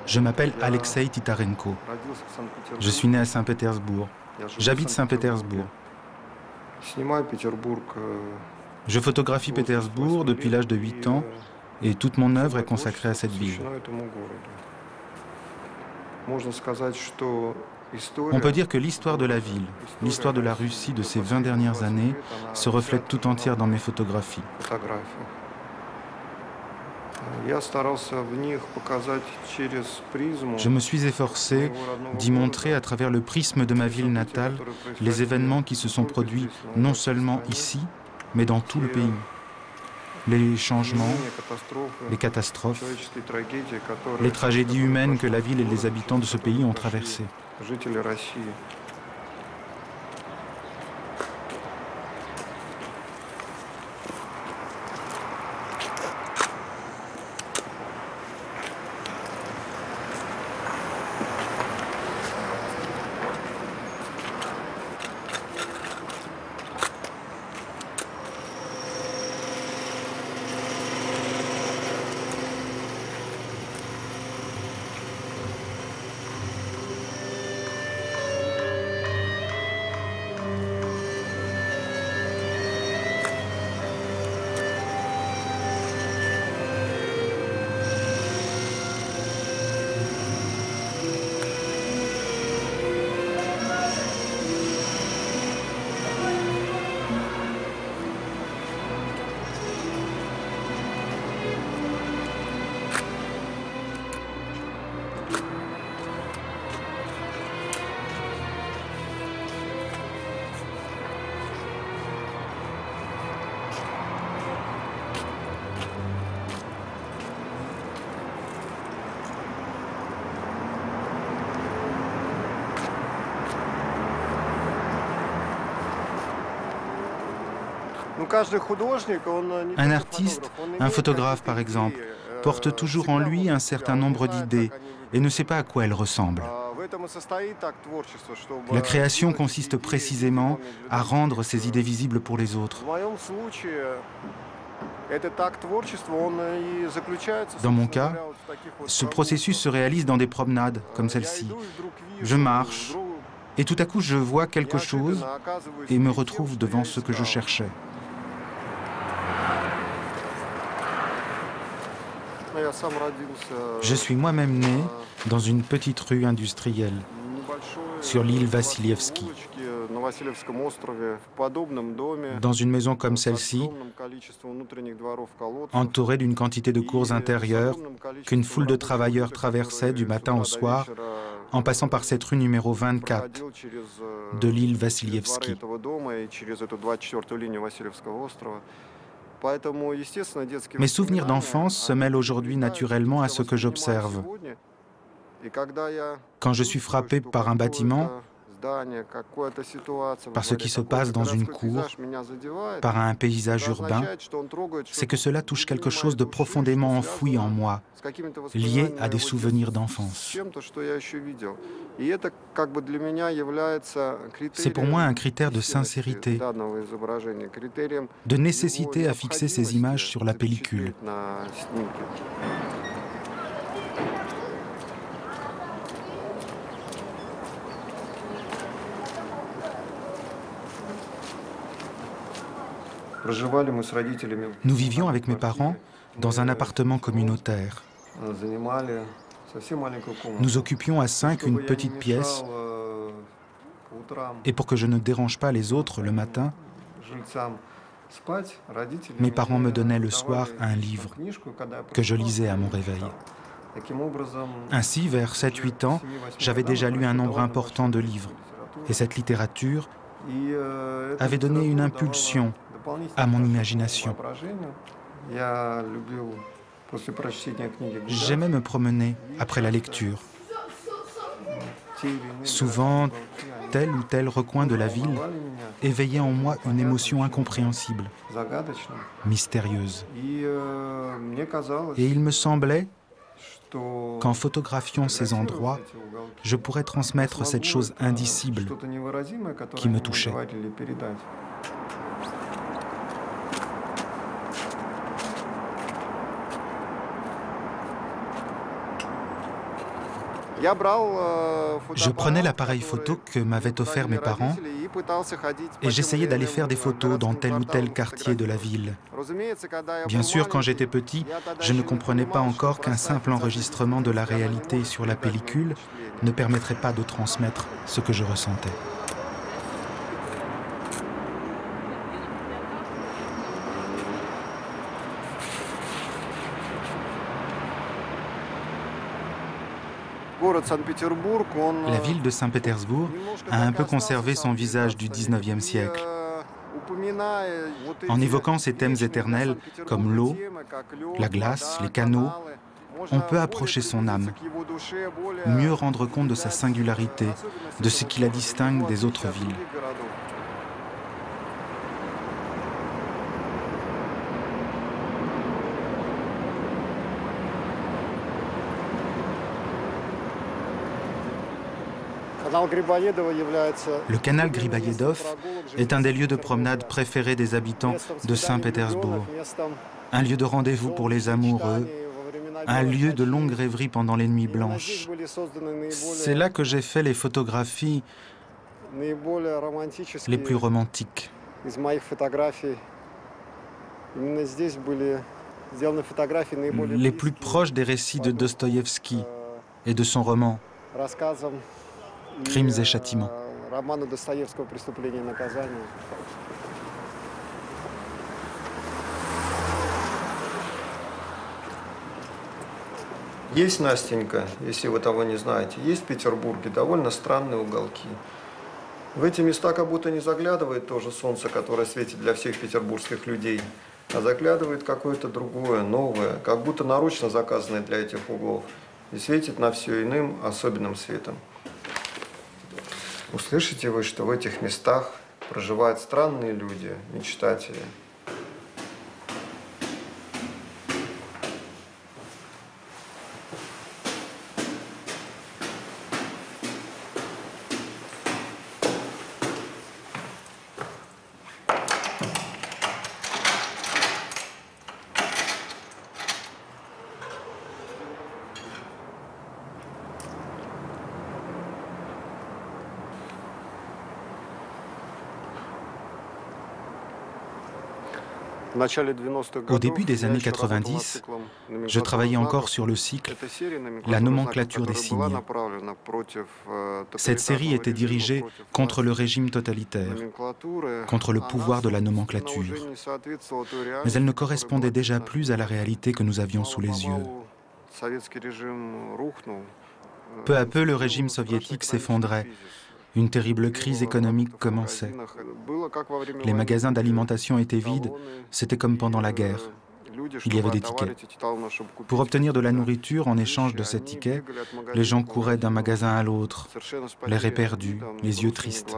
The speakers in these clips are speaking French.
Je m'appelle Alexei Titarenko. Je suis né à Saint-Pétersbourg. J'habite Saint-Pétersbourg. Je photographie Pétersbourg depuis l'âge de 8 ans et toute mon œuvre est consacrée à cette ville. On peut dire que l'histoire de la ville, l'histoire de la Russie de ces 20 dernières années se reflète tout entière dans mes photographies. Je me suis efforcé d'y montrer à travers le prisme de ma ville natale les événements qui se sont produits non seulement ici, mais dans tout le pays. Les changements, les catastrophes, les tragédies humaines que la ville et les habitants de ce pays ont traversées. Un artiste, un photographe par exemple, porte toujours en lui un certain nombre d'idées et ne sait pas à quoi elles ressemblent. La création consiste précisément à rendre ces idées visibles pour les autres. Dans mon cas, ce processus se réalise dans des promenades comme celle-ci. Je marche et tout à coup je vois quelque chose et me retrouve devant ce que je cherchais. Je suis moi-même né dans une petite rue industrielle, sur l'île Vassilievski. Dans une maison comme celle-ci, entourée d'une quantité de cours intérieures qu'une foule de travailleurs traversait du matin au soir, en passant par cette rue numéro 24 de l'île Vassilievski. Mes souvenirs d'enfance se mêlent aujourd'hui naturellement à ce que j'observe. Quand je suis frappé par un bâtiment, par ce qui se passe dans une cour, par un paysage urbain, c'est que cela touche quelque chose de profondément enfoui en moi, lié à des souvenirs d'enfance. C'est pour moi un critère de sincérité, de nécessité à fixer ces images sur la pellicule. Nous vivions avec mes parents dans un appartement communautaire. Nous occupions à 5 une petite pièce et pour que je ne dérange pas les autres le matin, mes parents me donnaient le soir un livre que je lisais à mon réveil. Ainsi, vers 7-8 ans, j'avais déjà lu un nombre important de livres et cette littérature avait donné une impulsion à mon imagination. J'aimais me promener après la lecture. Souvent, tel ou tel recoin de la ville éveillait en moi une émotion incompréhensible, mystérieuse. Et il me semblait qu'en photographiant ces endroits, je pourrais transmettre cette chose indicible qui me touchait. Je prenais l'appareil photo que m'avaient offert mes parents et j'essayais d'aller faire des photos dans tel ou tel quartier de la ville. Bien sûr, quand j'étais petit, je ne comprenais pas encore qu'un simple enregistrement de la réalité sur la pellicule ne permettrait pas de transmettre ce que je ressentais. La ville de Saint-Pétersbourg a un peu conservé son visage du XIXe siècle. En évoquant ces thèmes éternels comme l'eau, la glace, les canaux, on peut approcher son âme, mieux rendre compte de sa singularité, de ce qui la distingue des autres villes. Le canal Griboïedov est un des lieux de promenade préférés des habitants de Saint-Pétersbourg. Un lieu de rendez-vous pour les amoureux, un lieu de longue rêverie pendant les nuits blanches. C'est là que j'ai fait les photographies les plus romantiques. Les plus proches des récits de Dostoïevski et de son roman Crimes et châtiments. Есть, Настенька, если вы того не знаете, есть в Петербурге довольно странные уголки. В эти места как будто не заглядывает то же солнце, которое светит для всех петербургских людей, а заглядывает какое-то другое, новое, как будто нарочно заказанное для этих углов, и светит на все иным, особенным светом. Услышите вы, что в этих местах проживают странные люди, мечтатели. Au début des années 90, je travaillais encore sur le cycle « La nomenclature des signes ». Cette série était dirigée contre le régime totalitaire, contre le pouvoir de la nomenclature. Mais elle ne correspondait déjà plus à la réalité que nous avions sous les yeux. Peu à peu, le régime soviétique s'effondrait. Une terrible crise économique commençait. Les magasins d'alimentation étaient vides, c'était comme pendant la guerre. Il y avait des tickets. Pour obtenir de la nourriture en échange de ces tickets, les gens couraient d'un magasin à l'autre, l'air éperdu, les yeux tristes.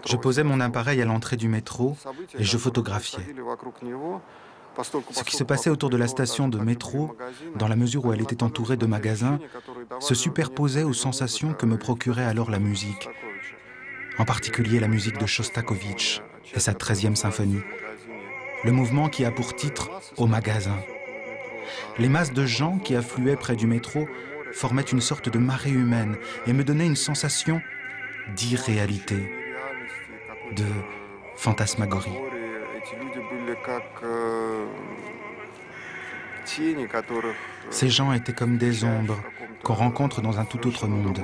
Je posais mon appareil à l'entrée du métro et je photographiais. Ce qui se passait autour de la station de métro, dans la mesure où elle était entourée de magasins, se superposait aux sensations que me procurait alors la musique, en particulier la musique de Shostakovich et sa 13e symphonie, le mouvement qui a pour titre « Au magasin ». Les masses de gens qui affluaient près du métro formaient une sorte de marée humaine et me donnaient une sensation d'irréalité, de fantasmagorie. Ces gens étaient comme des ombres qu'on rencontre dans un tout autre monde.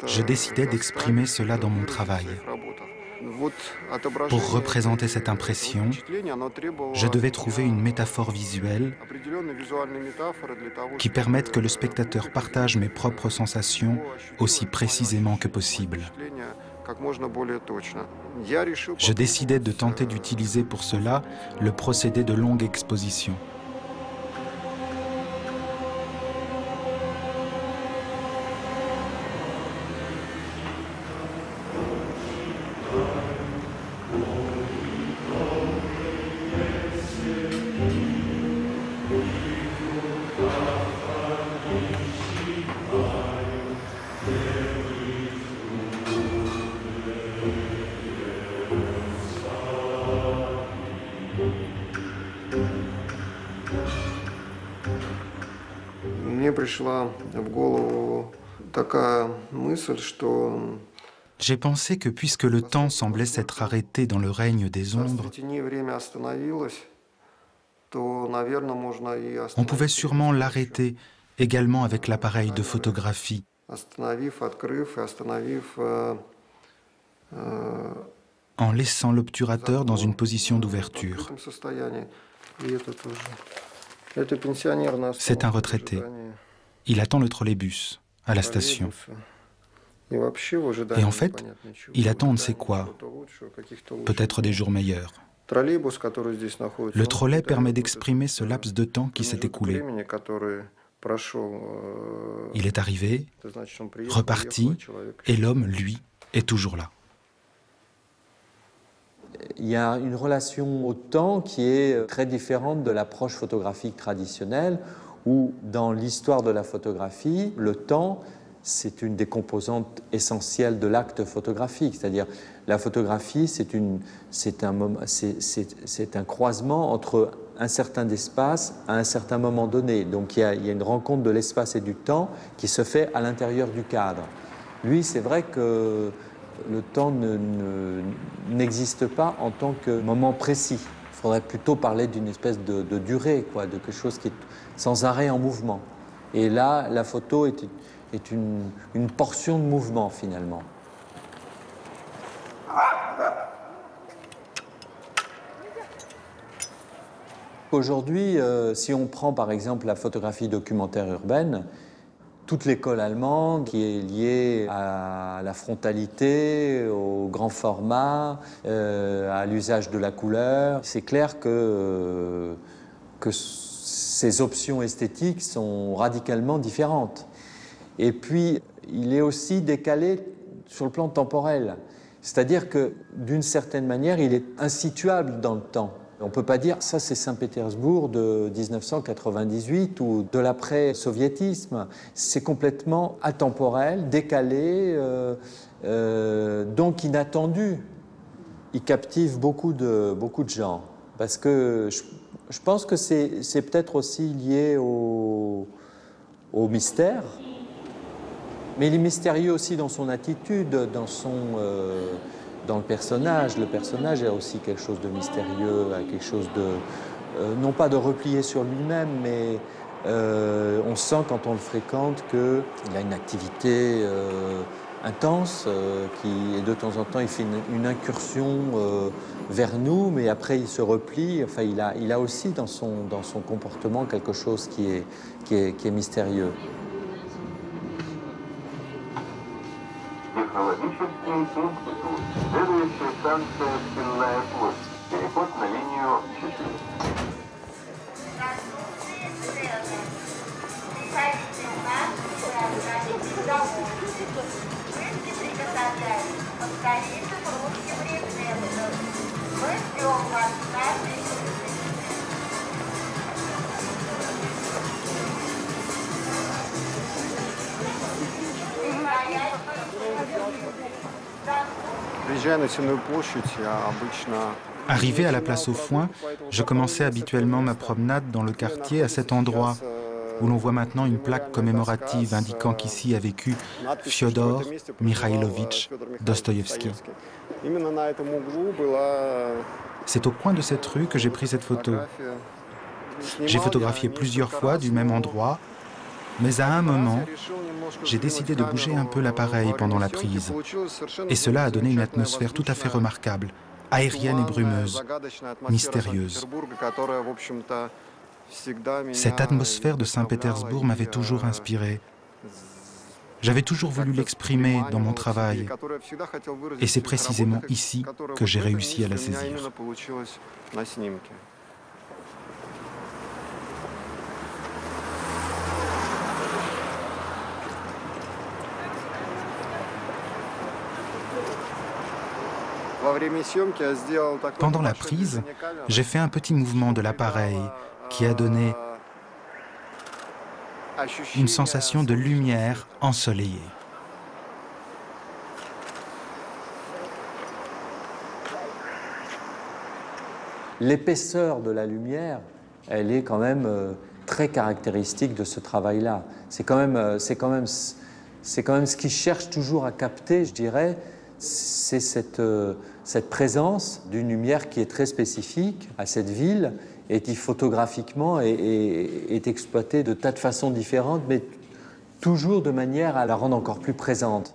Je décidais d'exprimer cela dans mon travail. Pour représenter cette impression, je devais trouver une métaphore visuelle qui permette que le spectateur partage mes propres sensations aussi précisément que possible. Je décidai de tenter d'utiliser pour cela le procédé de longue exposition. J'ai pensé que puisque le temps semblait s'être arrêté dans le règne des ombres, on pouvait sûrement l'arrêter également avec l'appareil de photographie. En laissant l'obturateur dans une position d'ouverture. C'est un retraité. Il attend le trolleybus à la station. Et en fait, il attend on ne sait quoi, peut-être des jours meilleurs. Le trolley permet d'exprimer ce laps de temps qui s'est écoulé. Il est arrivé, reparti, et l'homme, lui, est toujours là. Il y a une relation au temps qui est très différente de l'approche photographique traditionnelle, où dans l'histoire de la photographie, le temps, c'est une des composantes essentielles de l'acte photographique. C'est-à-dire, la photographie, c'est un croisement entre un certain espace à un certain moment donné. Donc il y a une rencontre de l'espace et du temps qui se fait à l'intérieur du cadre. Lui, c'est vrai que le temps n'existe pas en tant que moment précis. Il faudrait plutôt parler d'une espèce de durée, quoi, de quelque chose qui est sans arrêt en mouvement. Et là, la photo est une portion de mouvement, finalement. Aujourd'hui, si on prend par exemple la photographie documentaire urbaine, toute l'école allemande qui est liée à la frontalité, au grand format, à l'usage de la couleur, c'est clair que ces options esthétiques sont radicalement différentes. Et puis, il est aussi décalé sur le plan temporel. C'est-à-dire que, d'une certaine manière, il est insituable dans le temps. On ne peut pas dire ça c'est Saint-Pétersbourg de 1998 ou de l'après-soviétisme. C'est complètement atemporel, décalé, donc inattendu. Il captive beaucoup de gens. Parce que je pense que c'est peut-être aussi lié au mystère. Mais il est mystérieux aussi dans son attitude, dans le personnage. Le personnage a aussi quelque chose de mystérieux, quelque chose de... non pas de replié sur lui-même, mais on sent quand on le fréquente qu'il a une activité intense, et de temps en temps il fait une incursion vers nous, mais après il se replie. Enfin, il a aussi dans son comportement quelque chose qui est mystérieux. Технологический институт. Следующая станция «Спинная плоть». Переход на линию 4. Arrivé à la place aux Foins, je commençais habituellement ma promenade dans le quartier à cet endroit où l'on voit maintenant une plaque commémorative indiquant qu'ici a vécu Fyodor Mikhailovitch Dostoïevski. C'est au coin de cette rue que j'ai pris cette photo. J'ai photographié plusieurs fois du même endroit, mais à un moment, j'ai décidé de bouger un peu l'appareil pendant la prise. Et cela a donné une atmosphère tout à fait remarquable, aérienne et brumeuse, mystérieuse. Cette atmosphère de Saint-Pétersbourg m'avait toujours inspiré. J'avais toujours voulu l'exprimer dans mon travail. Et c'est précisément ici que j'ai réussi à la saisir. Pendant la prise, j'ai fait un petit mouvement de l'appareil qui a donné une sensation de lumière ensoleillée. L'épaisseur de la lumière, elle est quand même très caractéristique de ce travail-là. C'est quand même ce qu'il cherche toujours à capter, je dirais, c'est cette présence d'une lumière qui est très spécifique à cette ville et qui photographiquement est exploitée de tas de façons différentes, mais toujours de manière à la rendre encore plus présente.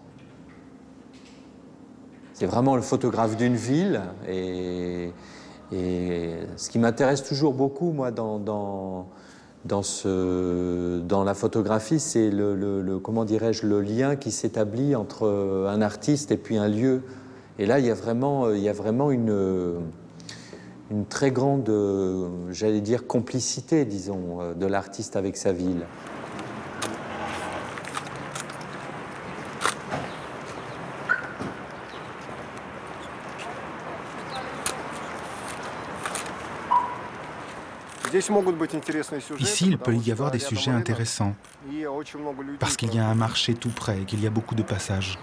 C'est vraiment le photographe d'une ville et ce qui m'intéresse toujours beaucoup, moi, dans la photographie, c'est comment dirais-je, le lien qui s'établit entre un artiste et puis un lieu. Et là, il y a vraiment une très grande, j'allais dire, complicité, disons, de l'artiste avec sa ville. Ici, il peut y avoir des sujets intéressants, parce qu'il y a un marché tout près et qu'il y a beaucoup de passages.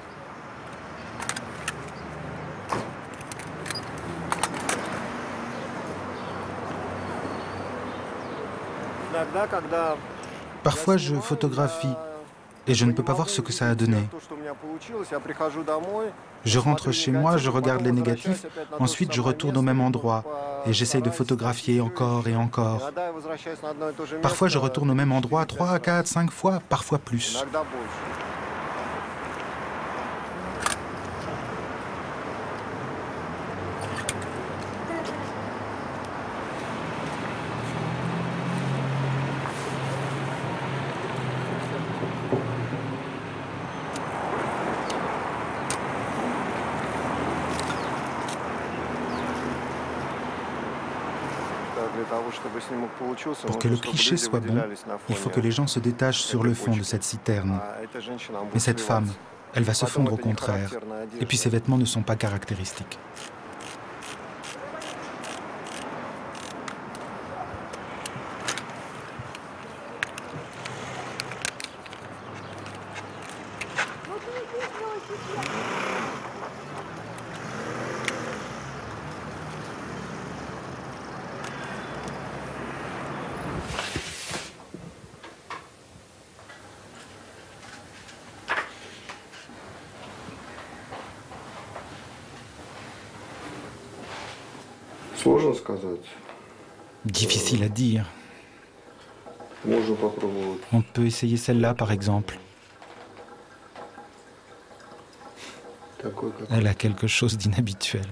Parfois, je photographie et je ne peux pas voir ce que ça a donné. Je rentre chez moi, je regarde les négatifs, ensuite je retourne au même endroit et j'essaye de photographier encore et encore. Parfois, je retourne au même endroit 3, 4, 5 fois, parfois plus. Pour que le cliché soit bon, il faut que les gens se détachent sur le fond de cette citerne. Mais cette femme, elle va se fondre au contraire. Et puis ses vêtements ne sont pas caractéristiques. Difficile à dire. On peut essayer celle-là, par exemple. Elle a quelque chose d'inhabituel.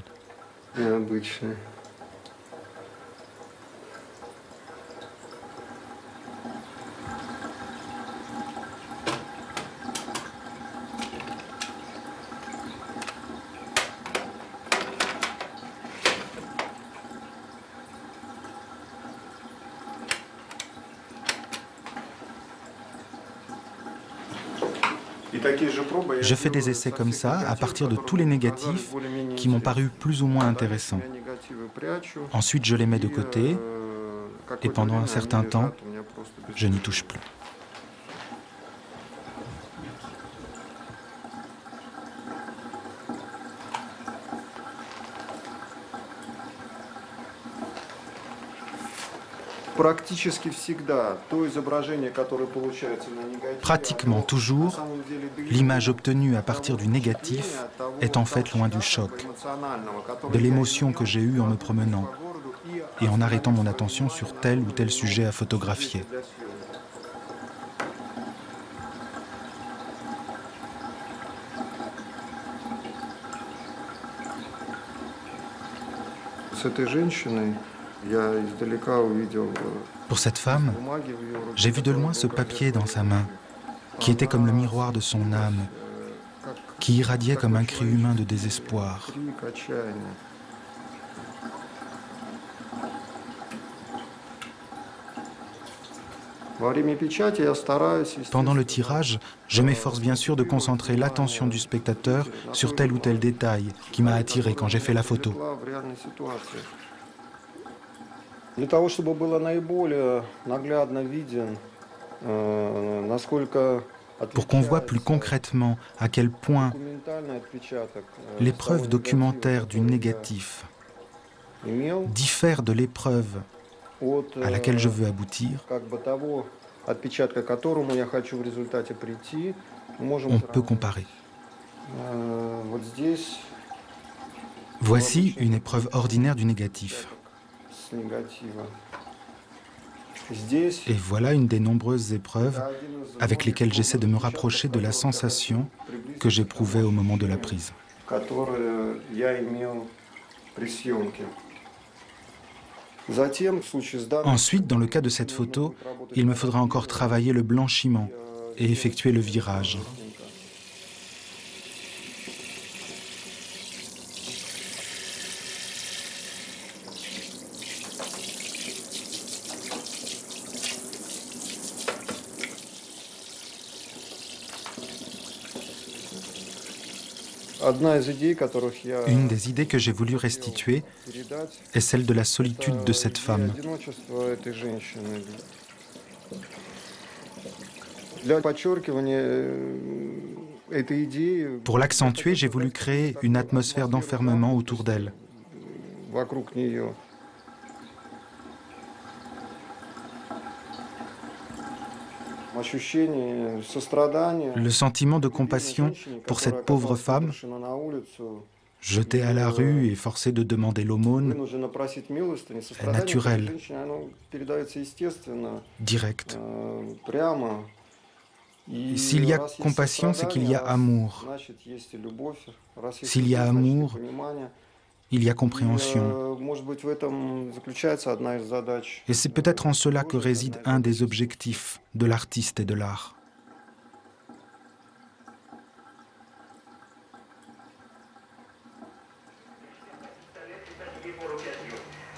Je fais des essais comme ça à partir de tous les négatifs qui m'ont paru plus ou moins intéressants. Ensuite, je les mets de côté et pendant un certain temps, je n'y touche plus. Pratiquement toujours, l'image obtenue à partir du négatif est en fait loin du choc, de l'émotion que j'ai eue en me promenant et en arrêtant mon attention sur tel ou tel sujet à photographier. Pour cette femme, j'ai vu de loin ce papier dans sa main, qui était comme le miroir de son âme, qui irradiait comme un cri humain de désespoir. Pendant le tirage, je m'efforce bien sûr de concentrer l'attention du spectateur sur tel ou tel détail qui m'a attiré quand j'ai fait la photo. Pour qu'on voit plus concrètement à quel point l'épreuve documentaire du négatif diffère de l'épreuve à laquelle je veux aboutir, on peut comparer. Voici une épreuve ordinaire du négatif. Et voilà une des nombreuses épreuves avec lesquelles j'essaie de me rapprocher de la sensation que j'éprouvais au moment de la prise. Ensuite, dans le cas de cette photo, il me faudra encore travailler le blanchiment et effectuer le virage. Une des idées que j'ai voulu restituer est celle de la solitude de cette femme. Pour l'accentuer, j'ai voulu créer une atmosphère d'enfermement autour d'elle. Le sentiment de compassion pour cette pauvre femme, jetée à la rue et forcée de demander l'aumône, est naturel, direct. S'il y a compassion, c'est qu'il y a amour. S'il y a amour, il y a compréhension. Et c'est peut-être en cela que réside un des objectifs de l'artiste et de l'art.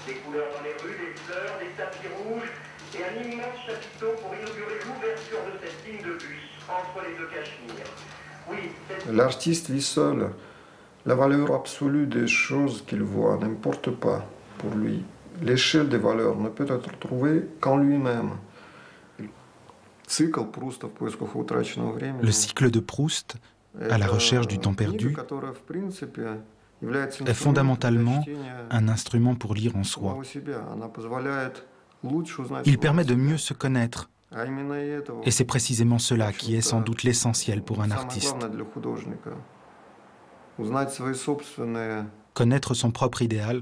Des couleurs dans les rues, des fleurs, des tapis rouges et un immense chapiteau pour inaugurer l'ouverture de cette ligne de bus entre les deux Cachemires. Oui, l'artiste vit seul. La valeur absolue des choses qu'il voit n'importe pas pour lui. L'échelle des valeurs ne peut être trouvée qu'en lui-même. Le cycle de Proust, à la recherche du temps perdu, est fondamentalement un instrument pour lire en soi. Il permet de mieux se connaître. Et c'est précisément cela qui est sans doute l'essentiel pour un artiste. Connaître son propre idéal,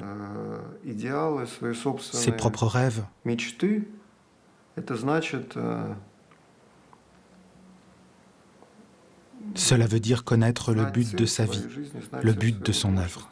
ses propres rêves. Cela veut dire connaître le but de sa vie, le but de son œuvre.